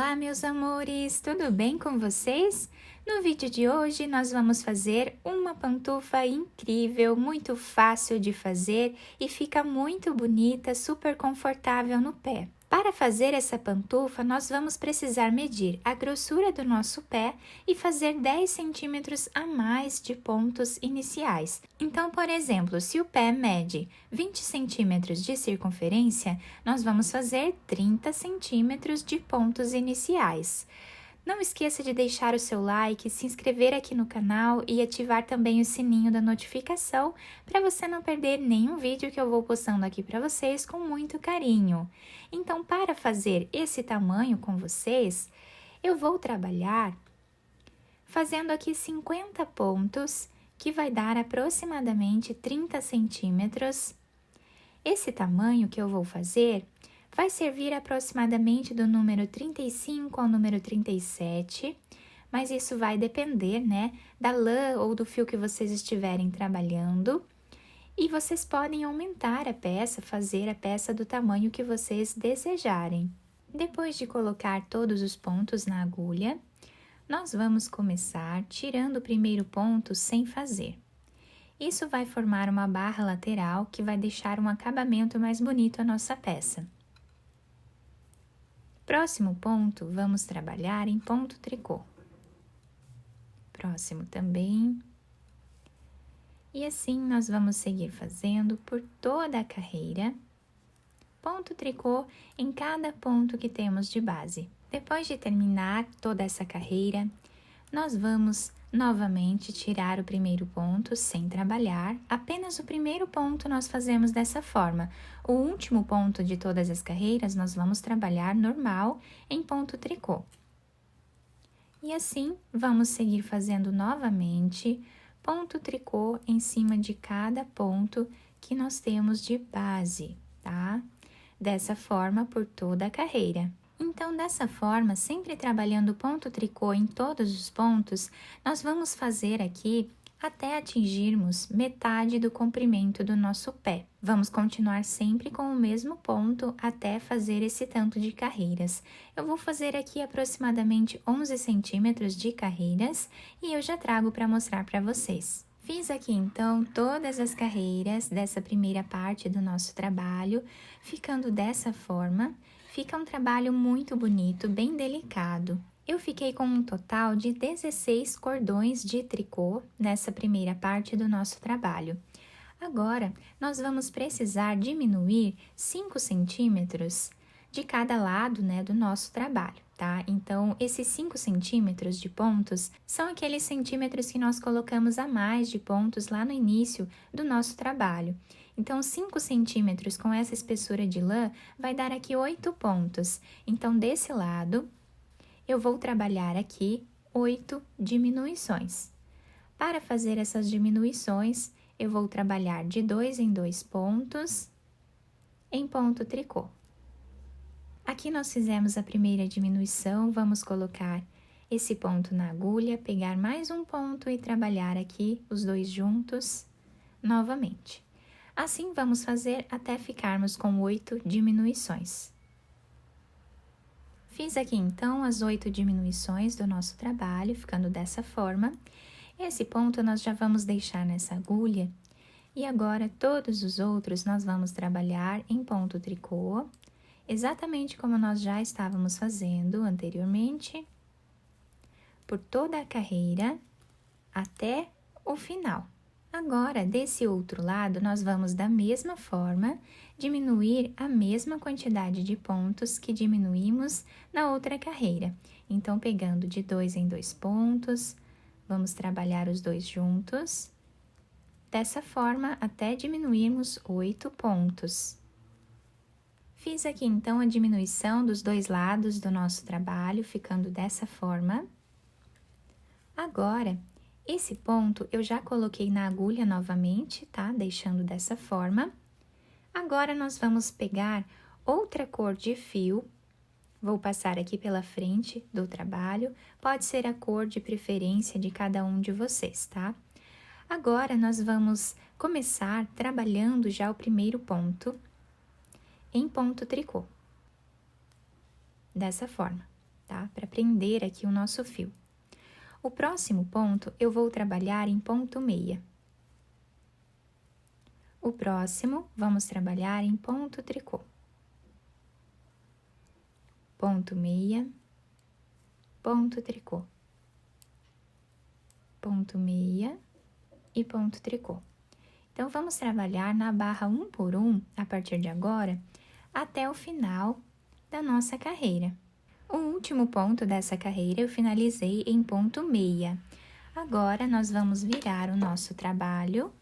Olá, meus amores, tudo bem com vocês? No vídeo de hoje, nós vamos fazer uma pantufa incrível, muito fácil de fazer e fica muito bonita, super confortável no pé. Para fazer essa pantufa, nós vamos precisar medir a grossura do nosso pé e fazer 10 centímetros a mais de pontos iniciais. Então, por exemplo, se o pé mede 20 centímetros de circunferência, nós vamos fazer 30 centímetros de pontos iniciais. Não esqueça de deixar o seu like, se inscrever aqui no canal e ativar também o sininho da notificação para você não perder nenhum vídeo que eu vou postando aqui para vocês com muito carinho. Então, para fazer esse tamanho com vocês, eu vou trabalhar fazendo aqui 50 pontos, que vai dar aproximadamente 30 centímetros. Esse tamanho que eu vou fazer vai servir aproximadamente do número 35 ao número 37, mas isso vai depender, né, da lã ou do fio que vocês estiverem trabalhando. E vocês podem aumentar a peça, fazer a peça do tamanho que vocês desejarem. Depois de colocar todos os pontos na agulha, nós vamos começar tirando o primeiro ponto sem fazer. Isso vai formar uma barra lateral que vai deixar um acabamento mais bonito à nossa peça. Próximo ponto, vamos trabalhar em ponto tricô. Próximo também. E assim, nós vamos seguir fazendo por toda a carreira, ponto tricô em cada ponto que temos de base. Depois de terminar toda essa carreira, nós vamos novamente tirar o primeiro ponto sem trabalhar. Apenas o primeiro ponto nós fazemos dessa forma. O último ponto de todas as carreiras, nós vamos trabalhar normal em ponto tricô. E assim, vamos seguir fazendo novamente ponto tricô em cima de cada ponto que nós temos de base, tá? Dessa forma, por toda a carreira. Então, dessa forma, sempre trabalhando ponto tricô em todos os pontos, nós vamos fazer aqui até atingirmos metade do comprimento do nosso pé. Vamos continuar sempre com o mesmo ponto até fazer esse tanto de carreiras. Eu vou fazer aqui aproximadamente 11 centímetros de carreiras e eu já trago para mostrar para vocês. Fiz aqui, então, todas as carreiras dessa primeira parte do nosso trabalho, ficando dessa forma. Fica um trabalho muito bonito, bem delicado. Eu fiquei com um total de 16 cordões de tricô nessa primeira parte do nosso trabalho. Agora, nós vamos precisar diminuir 5 centímetros de cada lado, né, do nosso trabalho, tá? Então, esses 5 centímetros de pontos são aqueles centímetros que nós colocamos a mais de pontos lá no início do nosso trabalho. Então, 5 centímetros com essa espessura de lã vai dar aqui 8 pontos. Então, desse lado, eu vou trabalhar aqui 8 diminuições. Para fazer essas diminuições, eu vou trabalhar de 2 em 2 pontos em ponto tricô. Aqui nós fizemos a primeira diminuição, vamos colocar esse ponto na agulha, pegar mais um ponto e trabalhar aqui os dois juntos novamente. Assim, vamos fazer até ficarmos com 8 diminuições. Fiz aqui, então, as 8 diminuições do nosso trabalho, ficando dessa forma. Esse ponto nós já vamos deixar nessa agulha. E agora, todos os outros nós vamos trabalhar em ponto tricô, exatamente como nós já estávamos fazendo anteriormente, por toda a carreira até o final. Agora, desse outro lado, nós vamos da mesma forma diminuir a mesma quantidade de pontos que diminuímos na outra carreira. Então, pegando de 2 em 2 pontos, vamos trabalhar os dois juntos, dessa forma até diminuirmos 8 pontos. Fiz aqui, então, a diminuição dos dois lados do nosso trabalho, ficando dessa forma. Agora, esse ponto eu já coloquei na agulha novamente, tá? Deixando dessa forma. Agora, nós vamos pegar outra cor de fio. Vou passar aqui pela frente do trabalho. Pode ser a cor de preferência de cada um de vocês, tá? Agora, nós vamos começar trabalhando já o primeiro ponto em ponto tricô. Dessa forma. tá? Para prender aqui o nosso fio. O próximo ponto, eu vou trabalhar em ponto meia. O próximo, vamos trabalhar em ponto tricô. Ponto meia, ponto tricô. Ponto meia e ponto tricô. Então, vamos trabalhar na barra 1 por 1, a partir de agora, até o final da nossa carreira. O último ponto dessa carreira eu finalizei em ponto meia. Agora, nós vamos virar o nosso trabalho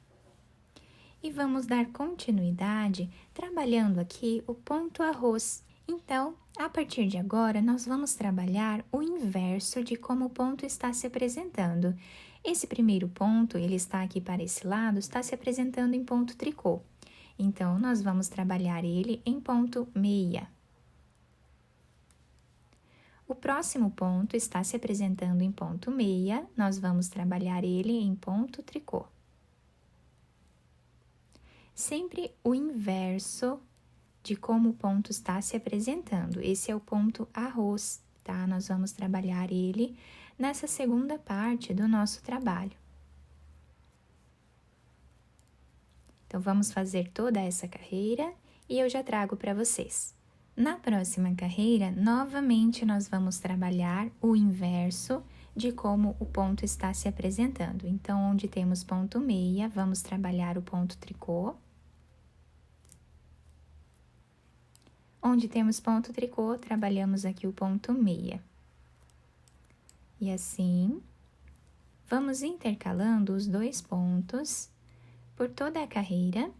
e vamos dar continuidade trabalhando aqui o ponto arroz. Então, a partir de agora, nós vamos trabalhar o inverso de como o ponto está se apresentando. Esse primeiro ponto, ele está aqui para esse lado, está se apresentando em ponto tricô. Então, nós vamos trabalhar ele em ponto meia. O próximo ponto está se apresentando em ponto meia, nós vamos trabalhar ele em ponto tricô. Sempre o inverso de como o ponto está se apresentando. Esse é o ponto arroz, tá? Nós vamos trabalhar ele nessa segunda parte do nosso trabalho. Então, vamos fazer toda essa carreira e eu já trago para vocês. Na próxima carreira, novamente, nós vamos trabalhar o inverso de como o ponto está se apresentando. Então, onde temos ponto meia, vamos trabalhar o ponto tricô. Onde temos ponto tricô, trabalhamos aqui o ponto meia. E assim, vamos intercalando os dois pontos por toda a carreira.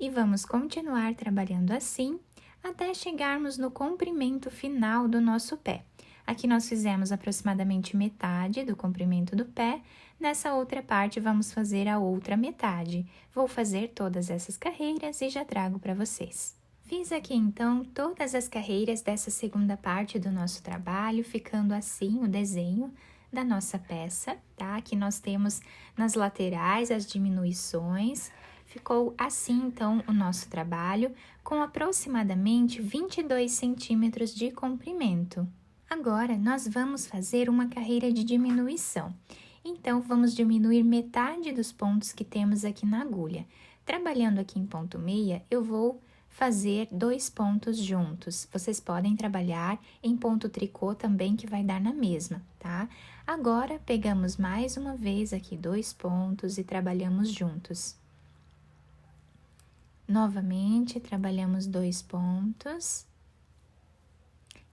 E vamos continuar trabalhando assim até chegarmos no comprimento final do nosso pé. Aqui nós fizemos aproximadamente metade do comprimento do pé, nessa outra parte vamos fazer a outra metade. Vou fazer todas essas carreiras e já trago para vocês. Fiz aqui então todas as carreiras dessa segunda parte do nosso trabalho, ficando assim o desenho da nossa peça, tá? Aqui nós temos nas laterais as diminuições. Ficou assim, então, o nosso trabalho, com aproximadamente 22 centímetros de comprimento. Agora, nós vamos fazer uma carreira de diminuição. Então, vamos diminuir metade dos pontos que temos aqui na agulha. Trabalhando aqui em ponto meia, eu vou fazer 2 pontos juntos. Vocês podem trabalhar em ponto tricô também, que vai dar na mesma, tá? Agora, pegamos mais uma vez aqui 2 pontos e trabalhamos juntos. Novamente, trabalhamos 2 pontos.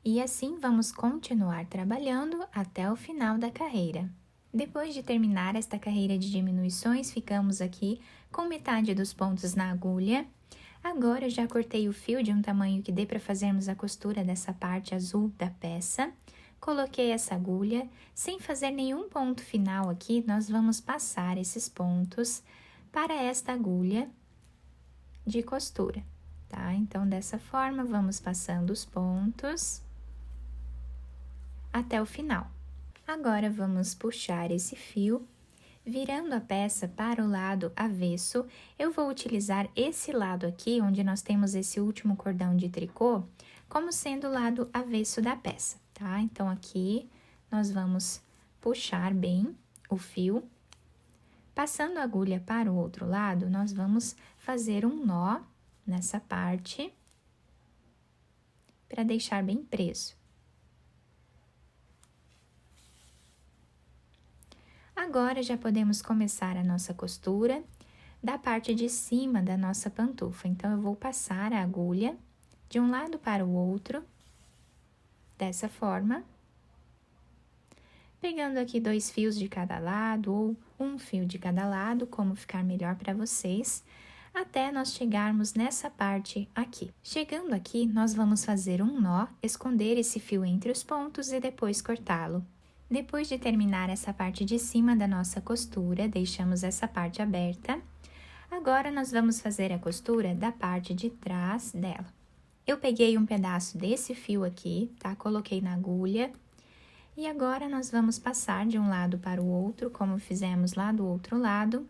E assim, vamos continuar trabalhando até o final da carreira. Depois de terminar esta carreira de diminuições, ficamos aqui com metade dos pontos na agulha. Agora, eu já cortei o fio de um tamanho que dê para fazermos a costura dessa parte azul da peça. Coloquei essa agulha, sem fazer nenhum ponto final aqui, nós vamos passar esses pontos para esta agulha de costura, tá? Então, dessa forma, vamos passando os pontos até o final. Agora, vamos puxar esse fio, virando a peça para o lado avesso. Eu vou utilizar esse lado aqui, onde nós temos esse último cordão de tricô, como sendo o lado avesso da peça, tá? Então, aqui, nós vamos puxar bem o fio. Passando a agulha para o outro lado, nós vamos fazer um nó nessa parte, para deixar bem preso. Agora, já podemos começar a nossa costura da parte de cima da nossa pantufa. Então, eu vou passar a agulha de um lado para o outro, dessa forma, pegando aqui 2 fios de cada lado ou um fio de cada lado, como ficar melhor para vocês, até nós chegarmos nessa parte aqui. Chegando aqui, nós vamos fazer um nó, esconder esse fio entre os pontos e depois cortá-lo. Depois de terminar essa parte de cima da nossa costura, deixamos essa parte aberta. Agora, nós vamos fazer a costura da parte de trás dela. Eu peguei um pedaço desse fio aqui, tá? Coloquei na agulha. E agora, nós vamos passar de um lado para o outro, como fizemos lá do outro lado.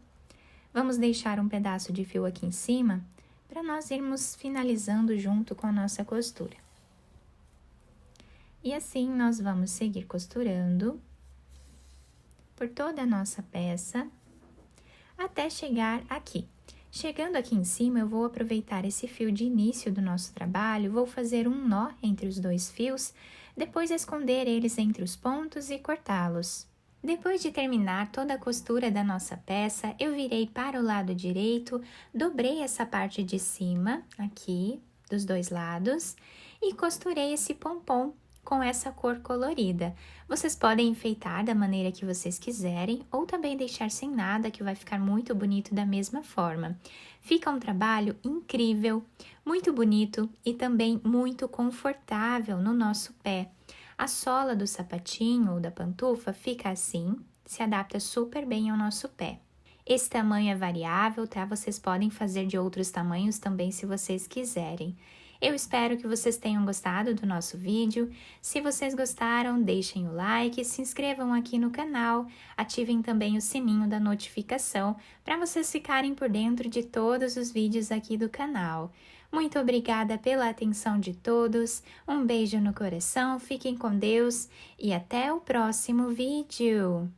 Vamos deixar um pedaço de fio aqui em cima, para nós irmos finalizando junto com a nossa costura. E assim nós vamos seguir costurando por toda a nossa peça até chegar aqui. Chegando aqui em cima, eu vou aproveitar esse fio de início do nosso trabalho, vou fazer um nó entre os dois fios, depois esconder eles entre os pontos e cortá-los. Depois de terminar toda a costura da nossa peça, eu virei para o lado direito, dobrei essa parte de cima, aqui, dos dois lados, e costurei esse pompom com essa cor colorida. Vocês podem enfeitar da maneira que vocês quiserem, ou também deixar sem nada, que vai ficar muito bonito da mesma forma. Fica um trabalho incrível, muito bonito e também muito confortável no nosso pé. A sola do sapatinho ou da pantufa fica assim, se adapta super bem ao nosso pé. Esse tamanho é variável, tá? Vocês podem fazer de outros tamanhos também se vocês quiserem. Eu espero que vocês tenham gostado do nosso vídeo. Se vocês gostaram, deixem o like, se inscrevam aqui no canal, ativem também o sininho da notificação para vocês ficarem por dentro de todos os vídeos aqui do canal. Muito obrigada pela atenção de todos, um beijo no coração, fiquem com Deus e até o próximo vídeo!